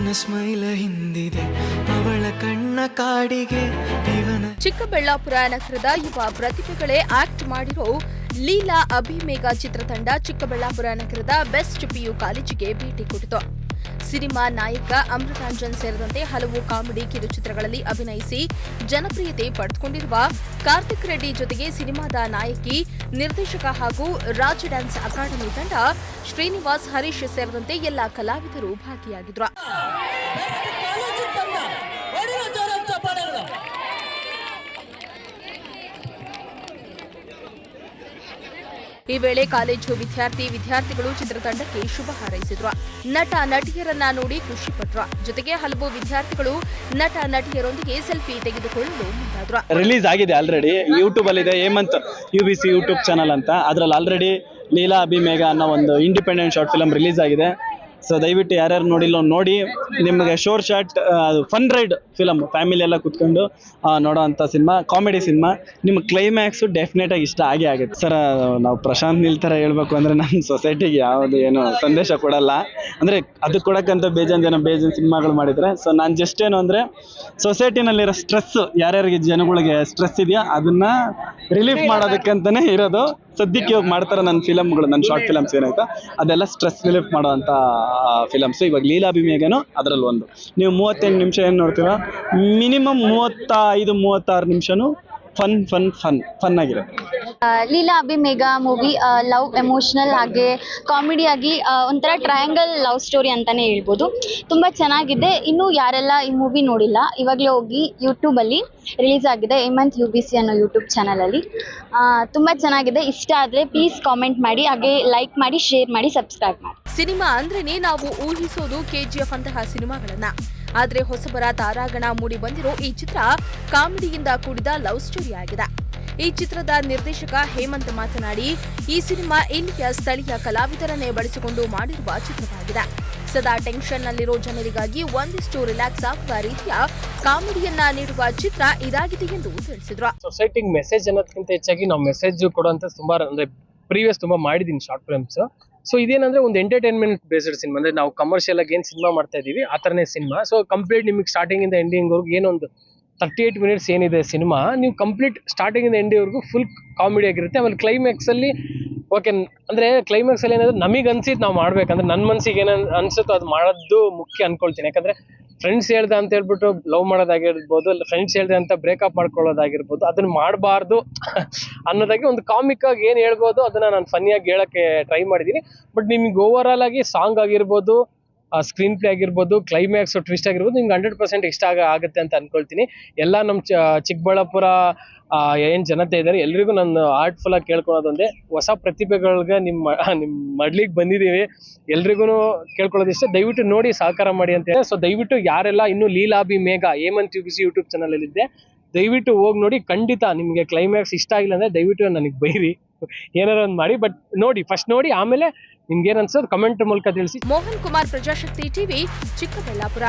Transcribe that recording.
ಅವನ ಸ್ಮೈಲ ಹಿಂದಿದೆ ಅವಳ ಕಣ್ಣ ಕಾಡಿಗೆ ಇವನ. ಚಿಕ್ಕಬಳ್ಳಾಪುರ ನಗರದ ಯುವ ಪ್ರತಿಭೆಗಳೇ ಆಕ್ಟ್ ಮಾಡಿರೋ ಲೀಲಾ ಅಭಿಮೇಘ ಚಿತ್ರತಂಡ ಚಿಕ್ಕಬಳ್ಳಾಪುರ ನಗರದ ಬೆಸ್ಟ್ ಪಿಯು ಕಾಲೇಜಿಗೆ ಭೇಟಿ ಕೊಟ್ಟಿತು. ಸಿನಿಮಾ ನಾಯಕ ಅಮೃತಾಂಜನ್ ಸೇರಿದಂತೆ ಹಲವು ಕಾಮಿಡಿ ಕಿರುಚಿತ್ರಗಳಲ್ಲಿ ಅಭಿನಯಿಸಿ ಜನಪ್ರಿಯತೆ ಪಡೆದುಕೊಂಡಿರುವ ಕಾರ್ತಿಕ್ ರೆಡ್ಡಿ ಜೊತೆಗೆ ಸಿನಿಮಾದ ನಾಯಕಿ, ನಿರ್ದೇಶಕ ಹಾಗೂ ರಾಜ್ಯ ಡ್ಯಾನ್ಸ್ ಅಕಾಡೆಮಿ ತಂಡ ಶ್ರೀನಿವಾಸ್, ಹರೀಶ್ ಸೇರಿದಂತೆ ಎಲ್ಲ ಕಲಾವಿದರು ಭಾಗಿಯಾಗಿದ್ರು. ಈ ವೇಳೆ ಕಾಲೇಜು ವಿದ್ಯಾರ್ಥಿಗಳು ಚಿತ್ರತಂಡಕ್ಕೆ ಶುಭ ಹಾರೈಸಿದ್ರು. ನಟ ನಟಿಯರನ್ನ ನೋಡಿ ಖುಷಿ ಪಟ್ರು. ಜೊತೆಗೆ ಹಲವು ವಿದ್ಯಾರ್ಥಿಗಳು ನಟ ನಟಿಯರೊಂದಿಗೆ ಸೆಲ್ಫಿ ತೆಗೆದುಕೊಳ್ಳಲು ಮುಂದಾದ್ರು. ರಿಲೀಸ್ ಆಗಿದೆ ಆಲ್ರೆಡಿ, ಯೂಟ್ಯೂಬ್ ಅಲ್ಲಿ ಇದೆ. ಹೇಮಂತ್ UBC ಯೂಟ್ಯೂಬ್ ಚಾನಲ್ ಅಂತ, ಅದ್ರಲ್ಲಿ ಆಲ್ರೆಡಿ ಲೀಲಾ ಅಭಿಮೇಘ ಅನ್ನೋ ಒಂದು ಇಂಡಿಪೆಂಡೆಂಟ್ ಶಾರ್ಟ್ ಫಿಲಮ್ ರಿಲೀಸ್ ಆಗಿದೆ. ಸೊ ದಯವಿಟ್ಟು ಯಾರ್ಯಾರು ನೋಡಿಲ್ಲ ನೋಡಿ, ನಿಮಗೆ sure shot fun ride film, family ಎಲ್ಲ ಕುತ್ಕೊಂಡು ನೋಡೋ ಅಂಥ ಸಿನಿಮಾ, ಕಾಮಿಡಿ ಸಿನಿಮಾ. ನಿಮ್ಮ ಕ್ಲೈಮ್ಯಾಕ್ಸು ಡೆಫಿನೆಟ್ ಆಗಿ ಇಷ್ಟ ಆಗುತ್ತೆ ಸರ್. ನಾವು ಪ್ರಶಾಂತ್ ನೀಲ್ ಥರ ಹೇಳ್ಬೇಕು ಅಂದರೆ ನಮ್ಮ ಸೊಸೈಟಿಗೆ ಯಾವುದು ಏನು ಸಂದೇಶ ಕೊಡಲ್ಲ, ಅಂದರೆ ಅದು ಕೊಡೋಕ್ಕಂತ ಬೇಜಾನ್ ಸಿನಿಮಾಗಳು ಮಾಡಿದರೆ. ಸೊ ನಾನು ಜಸ್ಟ್ ಏನು ಅಂದರೆ ಸೊಸೈಟಿನಲ್ಲಿರೋ ಸ್ಟ್ರೆಸ್, ಯಾರ್ಯಾರಿಗೆ ಜನಗಳಿಗೆ ಸ್ಟ್ರೆಸ್ ಇದೆಯಾ ಅದನ್ನು ರಿಲೀಫ್ ಮಾಡೋದಕ್ಕಂತಲೇ ಇರೋದು. ಸದ್ಯಕ್ಕೆ ಇವಾಗ ಮಾಡ್ತಾರೆ ನನ್ನ ಫಿಲಮ್ಗಳು, ನನ್ನ ಶಾರ್ಟ್ ಫಿಲಮ್ಸ್ ಏನಾಯ್ತಾ ಅದೆಲ್ಲ ಸ್ಟ್ರೆಸ್ ರಿಲೀಫ್ ಮಾಡೋ ಅಂಥ ಫಿಲಮ್ಸು. ಇವಾಗ ಲೀಲಾ ಅಭಿಮೇಘನು ಅದರಲ್ಲಿ ಒಂದು. ನೀವು 38 ನಿಮಿಷ ಏನು ನೋಡ್ತೀರಾ, ಮಿನಿಮಮ್ 35-36 ನಿಮಿಷನೂ ಫನ್ ಆಗಿರುತ್ತೆ. ಲೀಲಾ ಅಭಿಮೇಘ ಮೂವಿ ಲವ್, ಎಮೋಷನಲ್ ಹಾಗೆ ಕಾಮಿಡಿ ಆಗಿ ಒಂಥರ ಟ್ರಯಾಂಗಲ್ ಲವ್ ಸ್ಟೋರಿ ಅಂತಾನೆ ಹೇಳ್ಬೋದು. ತುಂಬ ಚೆನ್ನಾಗಿದೆ. ಇನ್ನೂ ಯಾರೆಲ್ಲ ಈ ಮೂವಿ ನೋಡಿಲ್ಲ, ಇವಾಗಲೇ ಹೋಗಿ ಯೂಟ್ಯೂಬಲ್ಲಿ ರಿಲೀಸ್ ಆಗಿದೆ, ಹೇಮಂತ್ UBC ಅನ್ನೋ ಯೂಟ್ಯೂಬ್ ಚಾನಲಲ್ಲಿ. ತುಂಬ ಚೆನ್ನಾಗಿದೆ. ಇಷ್ಟ ಆದರೆ ಪ್ಲೀಸ್ ಕಾಮೆಂಟ್ ಮಾಡಿ, ಹಾಗೆ ಲೈಕ್ ಮಾಡಿ, ಶೇರ್ ಮಾಡಿ, ಸಬ್ಸ್ಕ್ರೈಬ್ ಮಾಡಿ. ಸಿನಿಮಾ ಅಂದ್ರೇನೆ ನಾವು ಊಹಿಸೋದು KGF ಅಂತಹ ಸಿನಿಮಾಗಳನ್ನ. ಆದ್ರೆ ಹೊಸಬರ ತಾರಾಗಣ ಮೂಡಿ ಬಂದಿರೋ ಈ ಚಿತ್ರ ಕಾಮಿಡಿಯಿಂದ ಕೂಡಿದ ಲವ್ ಸ್ಟೋರಿ ಆಗಿದೆ. ಈ ಚಿತ್ರದ ನಿರ್ದೇಶಕ ಹೇಮಂತ್ ಮಾತನಾಡಿ, ಈ ಸಿನಿಮಾ ಇಲ್ಲಿಯ ಸ್ಥಳೀಯ ಕಲಾವಿದರನ್ನೇ ಬಳಸಿಕೊಂಡು ಮಾಡಿರುವ ಚಿತ್ರವಾಗಿದೆ. ಸದಾ ಟೆನ್ಷನ್ನಲ್ಲಿರೋ ಜನರಿಗಾಗಿ ಒಂದಿಷ್ಟು ರಿಲ್ಯಾಕ್ಸ್ ಆಗುವ ರೀತಿಯ ಕಾಮಿಡಿಯನ್ನ ನೀಡುವ ಚಿತ್ರ ಇದಾಗಿದೆ ಎಂದು ತಿಳಿಸಿದ್ರು. ಸೊಸೈಟಿಗೆ ಮೆಸೇಜ್ ಅನ್ನೋದಕ್ಕಿಂತ ಹೆಚ್ಚಾಗಿ ನಾವು ಮೆಸೇಜ್ ಕೊಡುವಂತ ತುಂಬಾ ಅಂದ್ರೆ ಪ್ರೀವಿಯಸ್ ತುಂಬಾ ಮಾಡಿದೀನಿ ಶಾರ್ಟ್ ಫಿಲ್ಮ್ಸ್. ಸೊ ಇದೇನಂದ್ರೆ ಒಂದು ಎಂಟರ್ಟೈನ್ಮೆಂಟ್ ಬೇಸ್ಡ್ ಸಿನಿಮಾ, ಅಂದ್ರೆ ನಾವು ಕಮರ್ಷಿಯಲ್ ಆಗಿ ಏನ್ ಸಿನಿಮಾ ಮಾಡ್ತಾ ಇದೀವಿ ಆ ತರನೇ ಸಿನಿಮಾ. ಸೊ ಕಂಪ್ಲೀಟ್ ನಿಮಗೆ ಸ್ಟಾರ್ಟಿಂಗ್ ಇಂದ ಎಂಡಿಂಗ್ ವರ್ಗು ಏನೊಂದು 38 ಮಿನಿಟ್ಸ್ ಏನಿದೆ ಸಿನಿಮಾ, ನೀವು ಕಂಪ್ಲೀಟ್ ಸ್ಟಾರ್ಟಿಂಗ್ ಇಂದ ಎಂಡಿವರೆಗೂ ಫುಲ್ ಕಾಮಿಡಿ ಆಗಿರುತ್ತೆ. ಆಮೇಲೆ ಕ್ಲೈಮ್ಯಾಕ್ಸ್ ಅಲ್ಲಿ ಓಕೆ, ಅಂದ್ರೆ ಕ್ಲೈಮ್ಯಾಕ್ಸ್ ಅಲ್ಲಿ ಏನಾದ್ರೆ ನಮಗೆ ಅನ್ಸಿದ್ ನಾವು ಮಾಡ್ಬೇಕಂದ್ರೆ ನನ್ನ ಮನ್ಸಿಗೆ ಏನ ಅನ್ಸುತ್ತೋ ಅದು ಮಾಡೋದು ಮುಖ್ಯ ಅನ್ಕೊಳ್ತೀನಿ. ಯಾಕಂದ್ರೆ ಫ್ರೆಂಡ್ಸ್ ಹೇಳ್ದೆ ಅಂತ ಹೇಳ್ಬಿಟ್ಟು ಲವ್ ಮಾಡೋದಾಗಿರ್ಬೋದು, ಫ್ರೆಂಡ್ಸ್ ಹೇಳ್ದೆ ಅಂತ ಬ್ರೇಕಪ್ ಮಾಡ್ಕೊಳ್ಳೋದಾಗಿರ್ಬೋದು, ಅದನ್ನ ಮಾಡಬಾರ್ದು ಅನ್ನೋದಾಗಿ ಒಂದು ಕಾಮಿಕ್ ಆಗಿ ಏನ್ ಹೇಳ್ಬೋದು ಅದನ್ನ ನಾನು ಫನ್ನಿಯಾಗಿ ಹೇಳಕ್ಕೆ ಟ್ರೈ ಮಾಡಿದೀನಿ. ಬಟ್ ನಿಮ್ಗೆ ಓವರ್ ಆಲ್ ಆಗಿ ಸಾಂಗ್ ಆಗಿರ್ಬೋದು, ಸ್ಕ್ರೀನ್ ಪ್ಲೇ ಆಗಿರ್ಬೋದು, ಕ್ಲೈಮ್ಯಾಕ್ಸ್ ಟ್ವಿಸ್ಟ್ ಆಗಿರ್ಬೋದು, ನಿಮ್ಗೆ 100% ಇಷ್ಟ ಆಗುತ್ತೆ ಅಂತ ಅನ್ಕೊಳ್ತೀನಿ. ಎಲ್ಲ ನಮ್ಮ ಚಿಕ್ಕಬಳ್ಳಾಪುರ ಏನ್ ಜನತೆ ಇದ್ದಾರೆ ಎಲ್ರಿಗೂ ನಾನು ಆರ್ಟ್ಫುಲ್ ಆಗಿ ಕೇಳ್ಕೊಳ್ಳೋದೊಂದೇ, ಹೊಸ ಪ್ರತಿಭೆಗಳಿಗೆ ನಿಮ್ಮ ಮಡ್ಲಿಗೆ ಬಂದಿದ್ದೀವಿ, ಎಲ್ರಿಗೂ ಕೇಳ್ಕೊಳ್ಳೋದಿಷ್ಟೇ, ದಯವಿಟ್ಟು ನೋಡಿ ಸಹಕಾರ ಮಾಡಿ ಅಂತ ಹೇಳಿ. ಸೊ ದಯವಿಟ್ಟು ಯಾರೆಲ್ಲ ಇನ್ನೂ Leela Abhimegha Hemanth UBC YouTube channel ಅಲ್ಲಿ ಇದೆ, ದಯವಿಟ್ಟು ಹೋಗಿ ನೋಡಿ. ಖಂಡಿತ ನಿಮ್ಗೆ ಕ್ಲೈಮ್ಯಾಕ್ಸ್ ಇಷ್ಟ ಆಗಿಲ್ಲ ಅಂದ್ರೆ ದಯವಿಟ್ಟು ನನಗೆ ಬೈರಿ, ಏನಾರ ಒಂದು ಮಾಡಿ, ಬಟ್ ನೋಡಿ, ಫಸ್ಟ್ ನೋಡಿ, ಆಮೇಲೆ ನಿಮ್ಗೆ ಏನ್ ಅನ್ಸೋದು ಕಮೆಂಟ್ ಮೂಲಕ ತಿಳಿಸಿ. ಮೋಹನ್ ಕುಮಾರ್, ಪ್ರಜಾಶಕ್ತಿ TV, ಚಿಕ್ಕಬಳ್ಳಾಪುರ.